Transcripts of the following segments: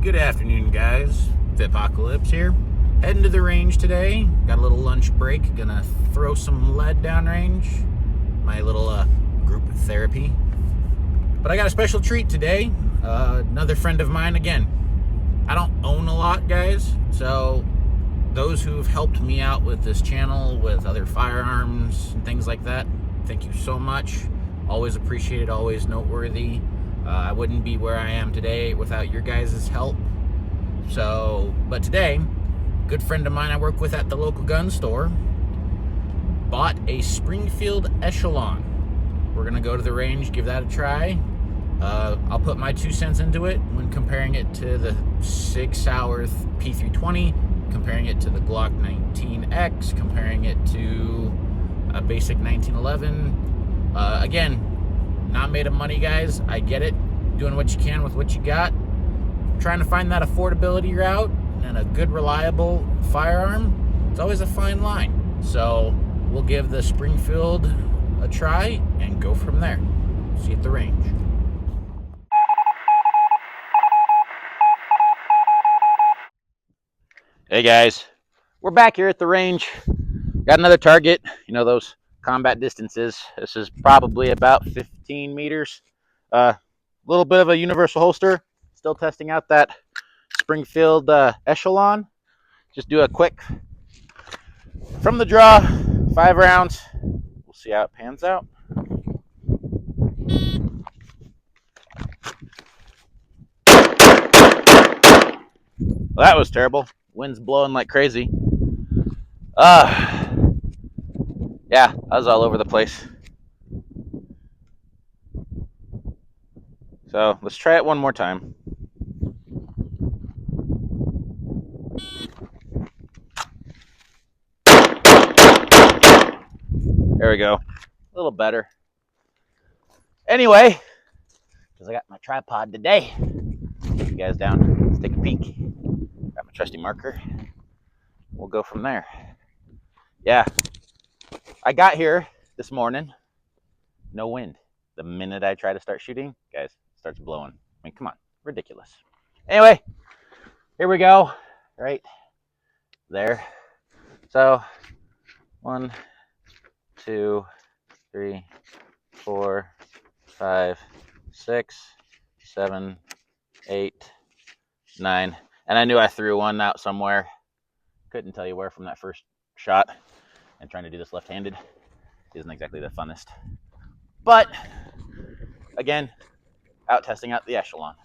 Good afternoon, guys. Apocalypse here. Heading to the range today. Got a little lunch break. Gonna throw some lead downrange. My little group therapy. But I got a special treat today. Another friend of mine again. I don't own a lot, guys. So those who've helped me out with this channel, with other firearms and things like that, thank you so much. Always appreciated, always noteworthy. I wouldn't be where I am today without your guys' help. But today, a good friend of mine I work with at the local gun store bought a Springfield Echelon. We're gonna go to the range, give that a try. I'll put my 2 cents into it when comparing it to the 6 Hour P320, comparing it to the Glock 19X, comparing it to a basic 1911. Again, not made of money, guys. I get it. Doing what you can with what you got. Trying to find that affordability route and a good, reliable firearm. It's always a fine line. So we'll give the Springfield a try and go from there. See you at the range. Hey guys, we're back here at the range. Got another target. You know those combat distances. This is probably about 15 meters. A little bit of a universal holster. Still testing out that Springfield Echelon. Just do a quick from the draw, 5 rounds. We'll see how it pans out. Well, that was terrible. Wind's blowing like crazy. Yeah, I was all over the place. So let's try it one more time. There we go. A little better. Anyway, because I got my tripod today. Take you guys down. Let's take a peek. Got my trusty marker. We'll go from there. Yeah. I got here this morning. No wind. The minute I try to start shooting, guys, it starts blowing. I mean, come on. Ridiculous. Anyway, here we go. Right there. So, 1, 2, 3, 4, 5, 6, 7, 8, 9. And I knew I threw one out somewhere. Couldn't tell you where from that first shot. And trying to do this left-handed isn't exactly the funnest. But, again, out testing out the Echelon.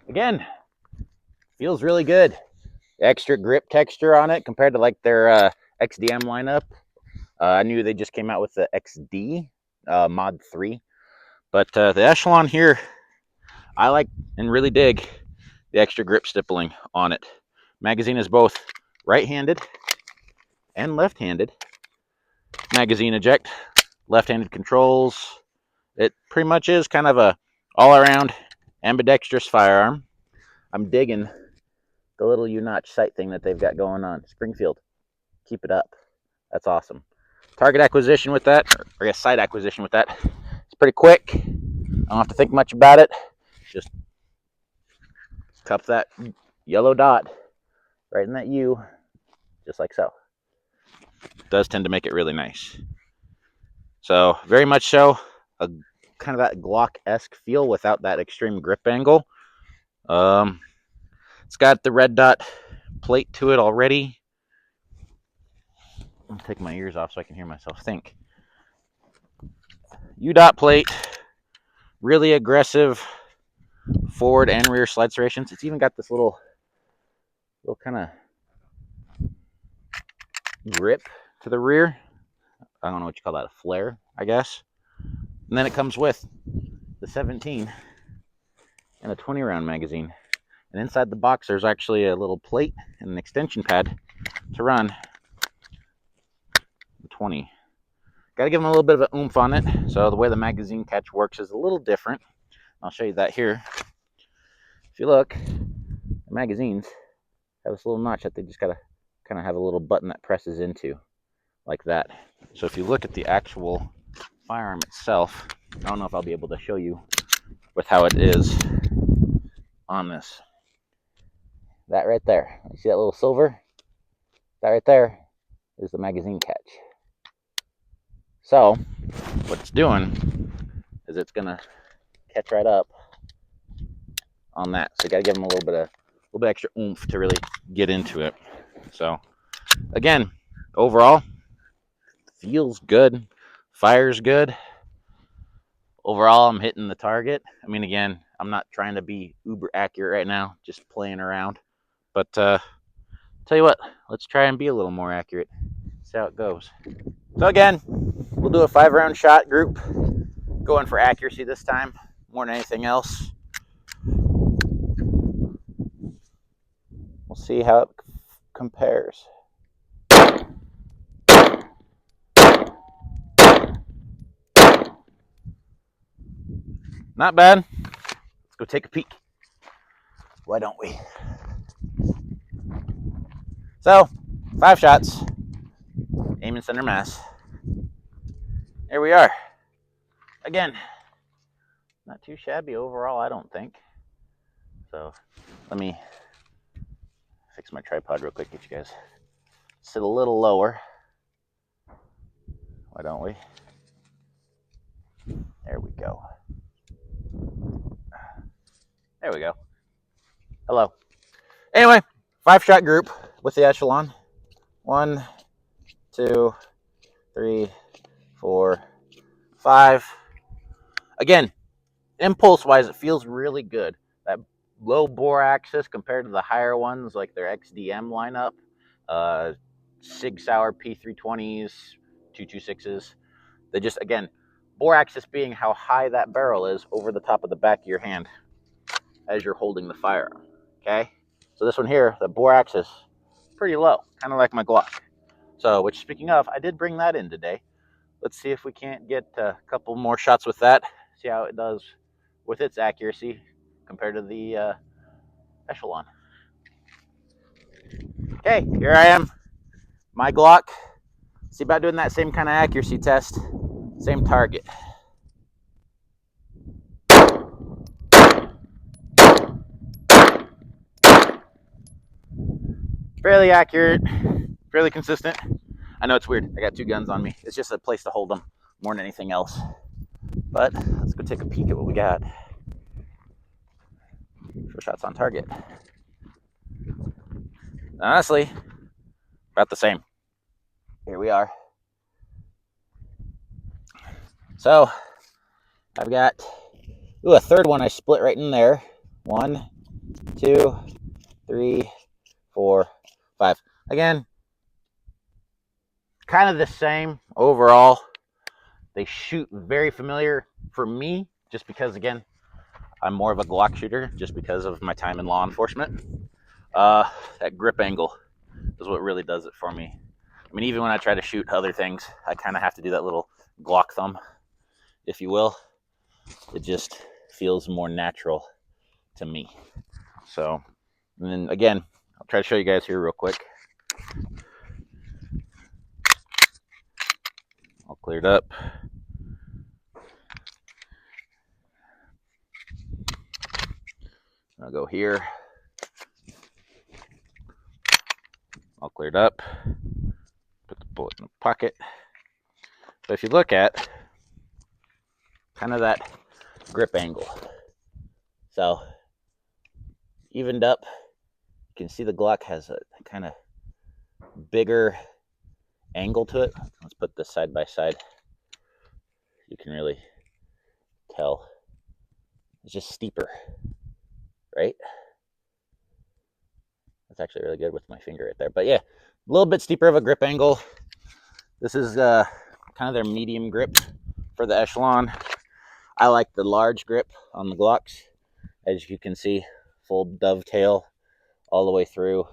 Again, feels really good. Extra grip texture on it compared to like their XDM lineup. I knew they just came out with the XD Mod 3. But the Echelon here, I like and really dig the extra grip stippling on it. Magazine is both right-handed and left-handed. Magazine eject, left-handed controls. It pretty much is kind of a all-around ambidextrous firearm. I'm digging the little U-notch sight thing that they've got going on. Springfield, keep it up. That's awesome. Target acquisition with that, or I guess sight acquisition with that, it's pretty quick. I don't have to think much about it. Just cup that yellow dot right in that U, just like so. It does tend to make it really nice. So very much so, a kind of that Glock-esque feel without that extreme grip angle. It's got the red dot plate to it already. I'm taking my ears off so I can hear myself think. U-dot plate, really aggressive forward and rear slide serrations. It's even got this little kind of grip to the rear. I don't know what you call that, a flare, I guess. And then it comes with the 17 and a 20 round magazine. And inside the box, there's actually a little plate and an extension pad to run the 20. Got to give them a little bit of an oomph on it. So the way the magazine catch works is a little different. I'll show you that here. If you look, the magazines have this little notch that they just got to kind of have a little button that presses into like that. So if you look at the actual firearm itself, I don't know if I'll be able to show you with how it is on this. That right there, you see that little silver? That right there is the magazine catch. So what it's doing is it's gonna catch right up on that. So you gotta give them a little bit extra oomph to really get into it. So again, overall, feels good, fires good. Overall, I'm hitting the target. I mean, again, I'm not trying to be uber accurate right now, just playing around. But tell you what, let's try and be a little more accurate. See how it goes. So again, we'll do a 5-round shot group, going for accuracy this time more than anything else. We'll see how it compares. Not bad. Let's go take a peek. Why don't we? So, 5 shots, aim and center mass. Here we are. Again, not too shabby overall, I don't think. So, let me fix my tripod real quick, get you guys sit a little lower. Why don't we? There we go. There we go. Hello. Anyway, 5-shot group with the Echelon. 1, 2, 3, 4, 5. Again, impulse-wise, it feels really good. That low bore axis compared to the higher ones, like their XDM lineup, Sig Sauer P320s, 226s. They just, again, bore axis being how high that barrel is over the top of the back of your hand as you're holding the firearm. Okay, so this one here, the bore axis, pretty low, kind of like my Glock. So, which, speaking of, I did bring that in today. Let's see if we can't get a couple more shots with that. See how it does with its accuracy compared to the Echelon. Okay, here I am, my Glock. See about doing that same kind of accuracy test, same target. Fairly accurate, fairly consistent. I know it's weird, I got 2 guns on me. It's just a place to hold them more than anything else. But let's go take a peek at what we got. 4 shots on target. Honestly, about the same. Here we are. So, I've got a third one I split right in there. 1, 2, 3, 4, 5. Again, kind of the same overall. They shoot very familiar for me, just because, again, I'm more of a Glock shooter, just because of my time in law enforcement. That grip angle is what really does it for me. I mean, even when I try to shoot other things, I kind of have to do that little Glock thumb, if you will. It just feels more natural to me. So, and then again, I'll try to show you guys here real quick. All cleared up. I'll go here. All cleared up. Put the bullet in the pocket. So if you look at kind of that grip angle, so evened up, you can see the Glock has a kind of bigger angle to it. Let's put this side by side. You can really tell it's just steeper, right? That's actually really good with my finger right there. But yeah, a little bit steeper of a grip angle. This is kind of their medium grip for the Echelon. I like the large grip on the Glocks. As you can see, full dovetail all the way through.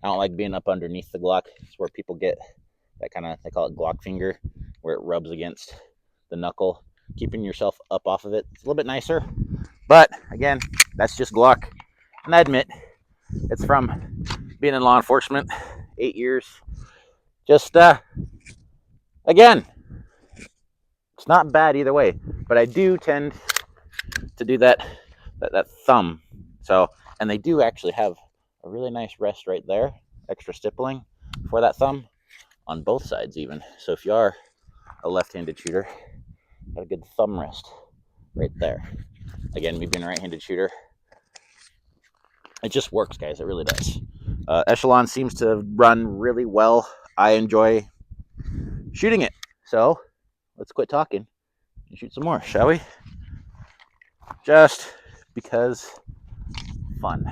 I don't like being up underneath the Glock. It's where people get that kind of, they call it Glock finger, where it rubs against the knuckle. Keeping yourself up off of it, it's a little bit nicer. But again, that's just Glock. And I admit, it's from being in law enforcement, 8 years. Just, again, it's not bad either way, but I do tend to do that thumb. So, and they do actually have a really nice rest right there, extra stippling for that thumb on both sides even. So if you are a left-handed shooter, got a good thumb rest right there. Again, me being a right-handed shooter, it just works, guys. It really does. Echelon seems to run really well. I enjoy shooting it. So let's quit talking and shoot some more, shall we? Just because fun.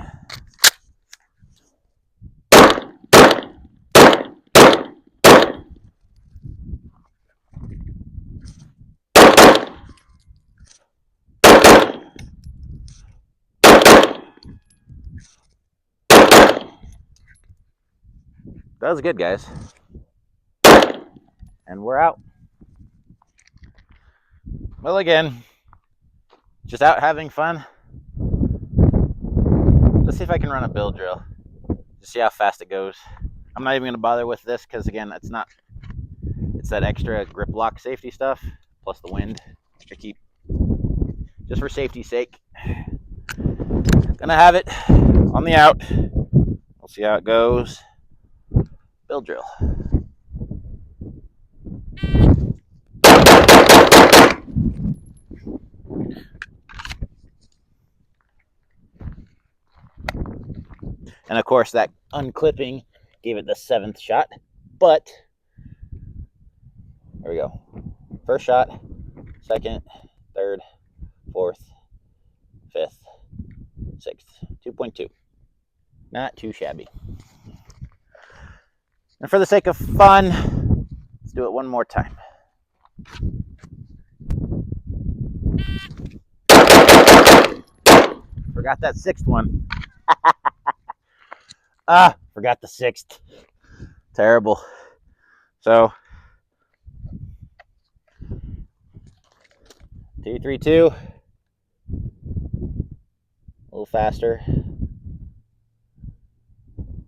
That was good, guys. And we're out. Well, again, just out having fun. Let's see if I can run a bill drill. Just see how fast it goes. I'm not even going to bother with this because, again, it's that extra grip lock safety stuff, plus the wind to keep, just for safety's sake. Gonna have it on the out. We'll see how it goes. Bill drill. And of course, that unclipping gave it the 7th shot. But there we go. First shot, 2nd, 3rd, 4th, 5th, 6th. 2.2. Not too shabby. And for the sake of fun, let's do it one more time. Forgot that 6th one. Forgot the 6th. Terrible. So 2-3-2. A little faster.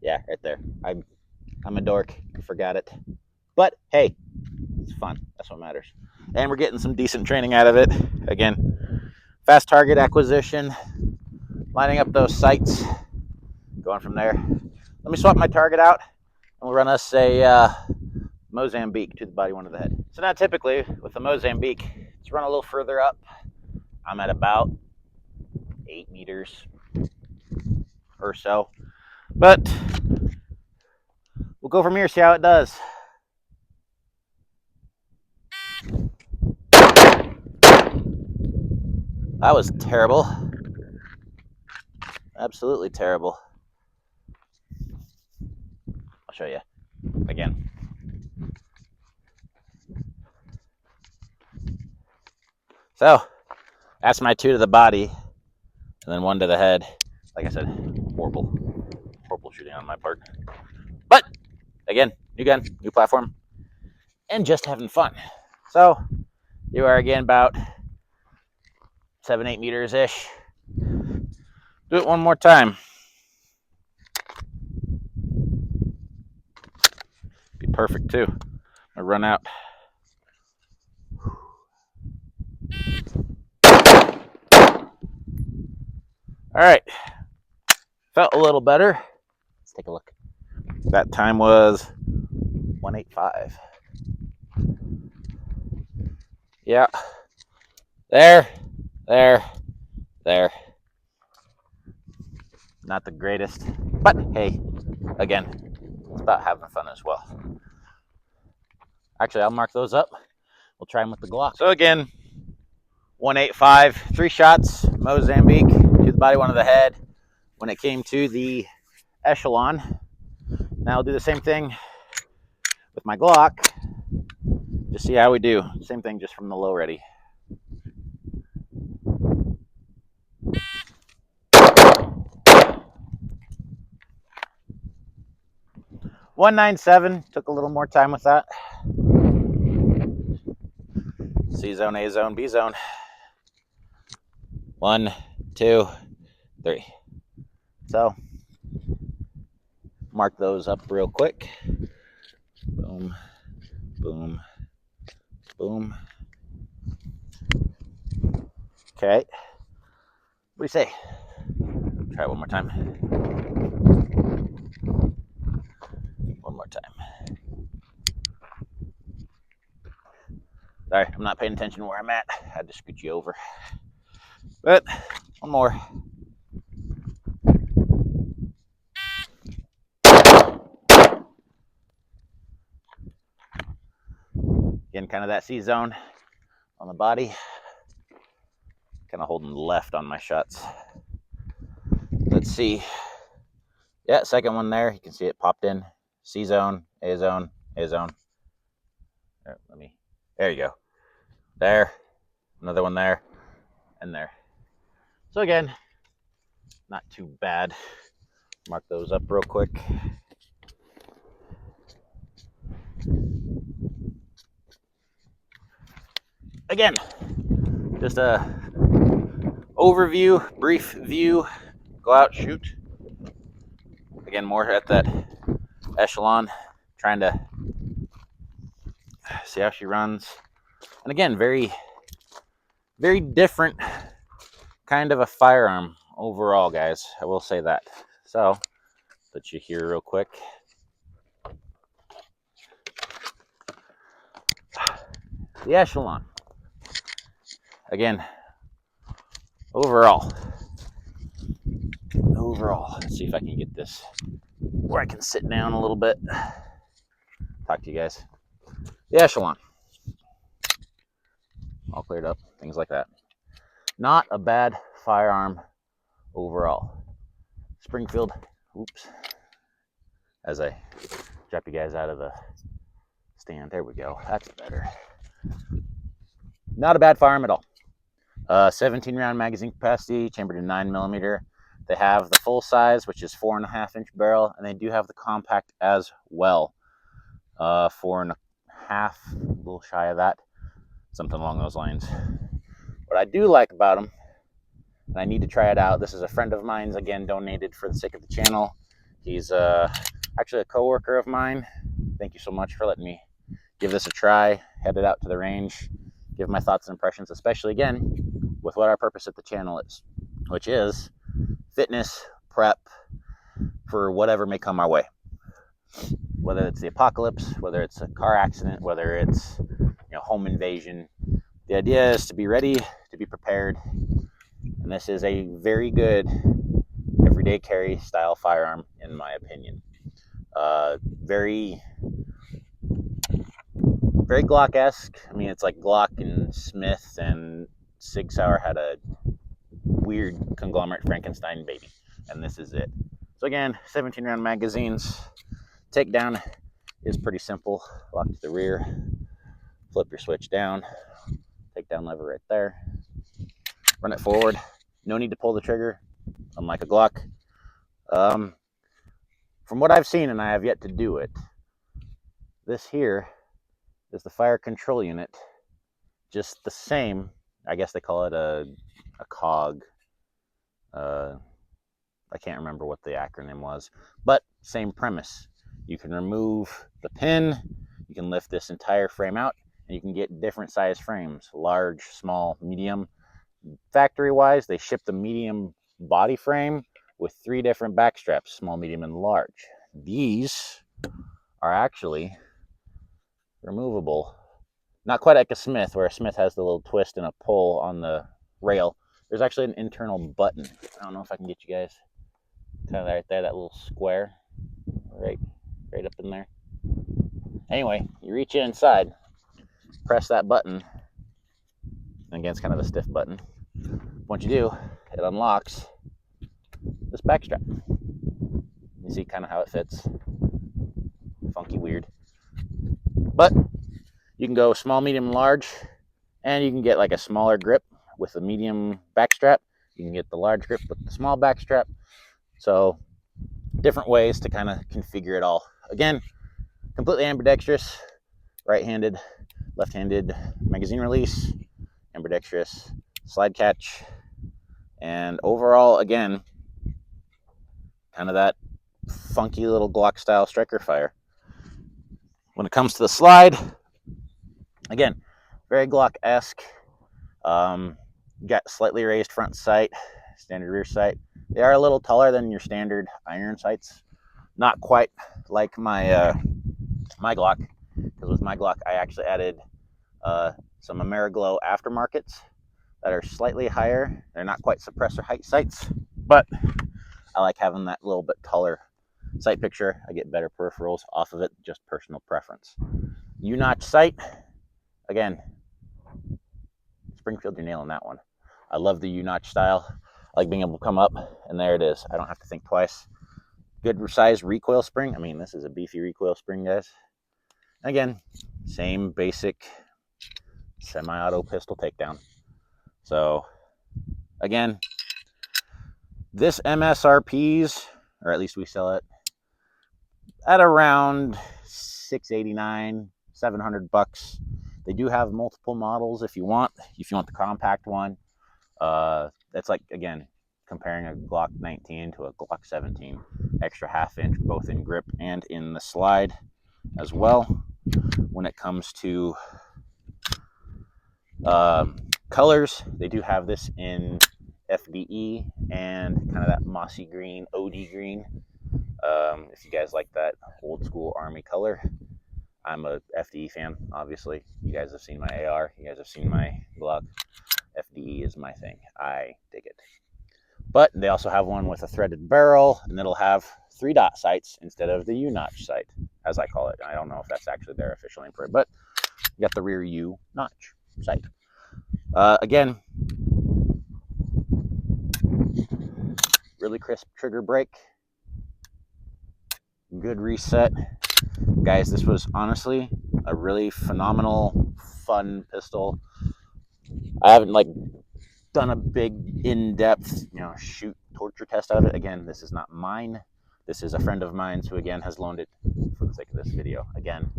Yeah, right there. I'm a dork. I forgot it. But hey, it's fun. That's what matters. And we're getting some decent training out of it. Again, fast target acquisition, lining up those sights, going from there. Let me swap my target out, and we'll run us a Mozambique to the body, one to the head. So now typically with the Mozambique, let's run a little further up. I'm at about 8 meters or so. But we'll go from here, see how it does. That was terrible. Absolutely terrible. I'll show you again. So that's my 2 to the body, and then 1 to the head. Like I said, horrible shooting on my part. But again, new gun, new platform, and just having fun. So you are again about 7-8 meters ish. Do it one more time. Be perfect too. I run out. All right, felt a little better. Let's take a look. That time was 185. Yeah, there. Not the greatest, but hey, again, it's about having fun as well. Actually, I'll mark those up. We'll try them with the Glock. So again, 185, 3 shots, Mozambique, 2 to the body, 1 to the head. When it came to the Echelon, now I'll do the same thing with my Glock. Just see how we do. Same thing, just from the low ready. .197, took a little more time with that. C zone, A zone, B zone. 1, 2, 3. So mark those up real quick. Boom, boom, boom. Okay. What do you say? Try it one more time. One more time. Sorry, I'm not paying attention to where I'm at. I had to scoot you over. But one more. Again, kind of that C zone on the body. Kind of holding left on my shots. Let's see. Yeah, second one there. You can see it popped in. C zone, A zone, A zone. There you go. There. Another one there. And there. So again, not too bad. Mark those up real quick. Again, just a overview, brief view. Go out, shoot. Again, more at that Echelon, trying to see how she runs. And again, very, very different kind of a firearm overall, guys. I will say that. So, put you here real quick. The Echelon. Again, overall, let's see if I can get this where I can sit down a little bit. Talk to you guys. The Echelon. All cleared up, things like that. Not a bad firearm overall. Springfield, oops. As I drop you guys out of the stand, there we go, that's better. Not a bad firearm at all. 17 round magazine capacity, chambered in 9mm. They have the full size, which is 4.5-inch barrel, and they do have the compact as well. 4.5, a little shy of that, something along those lines. What I do like about them, and I need to try it out. This is a friend of mine's, again, donated for the sake of the channel. He's actually a coworker of mine. Thank you so much for letting me give this a try. Headed out to the range, give my thoughts and impressions, especially again with what our purpose at the channel is, which is fitness, prep for whatever may come our way. Whether it's the apocalypse, whether it's a car accident, whether it's home invasion. The idea is to be ready, to be prepared. And this is a very good everyday carry style firearm, in my opinion. Very, very Glock-esque. I mean, it's like Glock and Smith and Sig Sauer had a weird conglomerate Frankenstein baby, and this is it. So again, 17 round magazines. Takedown is pretty simple. Lock to the rear, flip your switch down, takedown lever right there, run it forward. No need to pull the trigger, unlike a Glock. From what I've seen, and I have yet to do it, this here is the fire control unit, just the same. I guess they call it a COG. I can't remember what the acronym was, but same premise. You can remove the pin, you can lift this entire frame out, and you can get different size frames, large, small, medium. Factory-wise, they ship the medium body frame with 3 different back straps, small, medium, and large. These are actually removable. Not quite like a Smith, where a Smith has the little twist and a pull on the rail. There's actually an internal button. I don't know if I can get you guys kind of right there, that little square, right up in there. Anyway, you reach inside, press that button, and again, it's kind of a stiff button. Once you do, it unlocks this back strap. You see kind of how it fits. Funky, weird. But you can go small, medium, large, and you can get like a smaller grip with a medium back strap. You can get the large grip with the small back strap. So different ways to kind of configure it all. Again, completely ambidextrous, right-handed, left-handed magazine release, ambidextrous slide catch, and overall, again, kind of that funky little Glock style striker fire. When it comes to the slide, again, very Glock-esque. Got slightly raised front sight, standard rear sight. They are a little taller than your standard iron sights. Not quite like my my Glock, because with my Glock I actually added some Ameriglow aftermarkets that are slightly higher. They're not quite suppressor height sights, but I like having that little bit taller sight picture. I get better peripherals off of it, just personal preference. U-notch sight, again, Springfield, you're nailing that one. I love the U-notch style. I like being able to come up, and there it is. I don't have to think twice. Good size recoil spring. I mean, this is a beefy recoil spring, guys. Again, same basic semi-auto pistol takedown. So, again, this MSRP's, or at least we sell it, at around $689, $700. They do have multiple models if you want. If you want the compact one, that's like, again, comparing a Glock 19 to a Glock 17. Extra half-inch, both in grip and in the slide as well. When it comes to colors, they do have this in FDE and kind of that mossy green, OD green. If you guys like that old school Army color, I'm a FDE fan, obviously. You guys have seen my AR, you guys have seen my Glock. FDE is my thing. I dig it. But they also have one with a threaded barrel, and it'll have 3-dot sights instead of the U-notch sight, as I call it. I don't know if that's actually their official name for it, but you got the rear U-notch sight. Again, really crisp trigger break. Good reset. Guys, this was honestly a really phenomenal, fun pistol. I haven't done a big in-depth, shoot torture test out of it. Again, this is not mine. This is a friend of mine's who, again, has loaned it for the sake of this video. Again,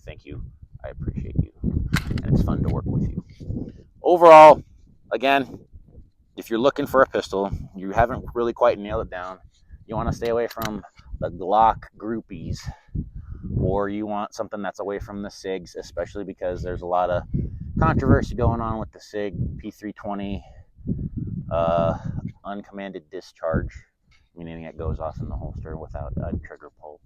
thank you. I appreciate you. And it's fun to work with you. Overall, again, if you're looking for a pistol, you haven't really quite nailed it down, you want to stay away from the Glock groupies, or you want something that's away from the SIGs, especially because there's a lot of controversy going on with the SIG P320 uncommanded discharge, meaning it goes off in the holster without a trigger pull.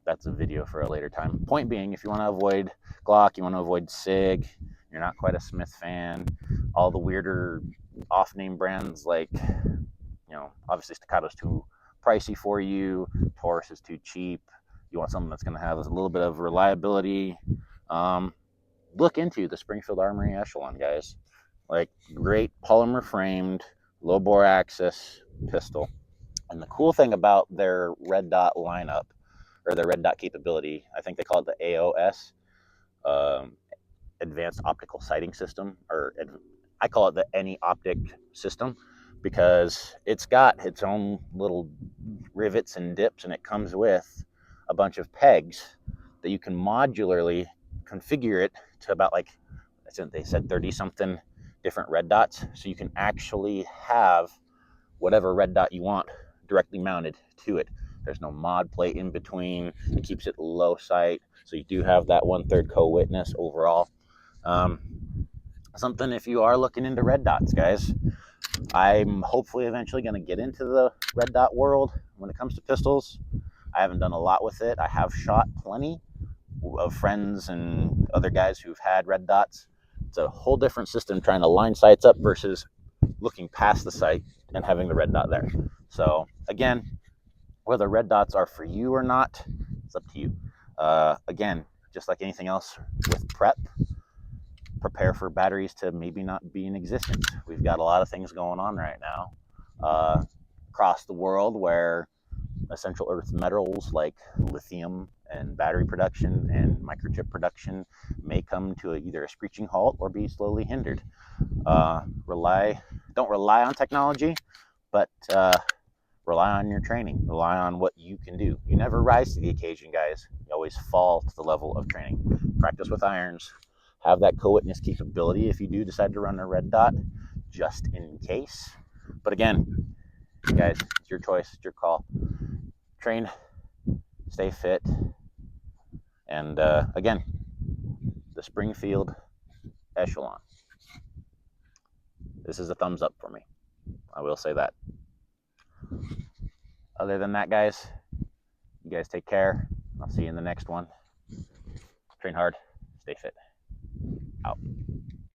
That's a video for a later time. Point being, if you want to avoid Glock, you want to avoid SIG, you're not quite a Smith fan, all the weirder off-name brands like, obviously Staccato's too pricey for you, Taurus is too cheap, you want something that's going to have a little bit of reliability, look into the Springfield Armory Echelon, guys. Great polymer framed, low bore access pistol. And the cool thing about their red dot lineup, or their red dot capability, I think they call it the AOS, Advanced Optical Sighting System, or I call it the Any Optic System, because it's got its own little rivets and dips, and it comes with a bunch of pegs that you can modularly configure it to about they said 30 something different red dots, so you can actually have whatever red dot you want directly mounted to it. There's no mod plate in between. It keeps it low sight, so you do have that 1/3 co-witness overall. Something if you are looking into red dots, guys. I'm hopefully eventually going to get into the red dot world when it comes to pistols. I haven't done a lot with it. I have shot plenty of friends and other guys who've had red dots. It's a whole different system trying to line sights up versus looking past the sight and having the red dot there. So again, whether red dots are for you or not, it's up to you. Again, just like anything else with prepare for batteries to maybe not be in existence. We've got a lot of things going on right now across the world where essential earth metals like lithium and battery production and microchip production may come to either a screeching halt or be slowly hindered. Don't rely on technology, but rely on your training. Rely on what you can do. You never rise to the occasion, guys. You always fall to the level of training. Practice with irons. Have that co-witness capability if you do decide to run a red dot, just in case. But again, guys, it's your choice, it's your call. train, stay fit, and again, the Springfield Echelon. This is a thumbs up for me. I will say that. Other than that, guys, you guys take care. I'll see you in the next one. Train hard, stay fit. Out.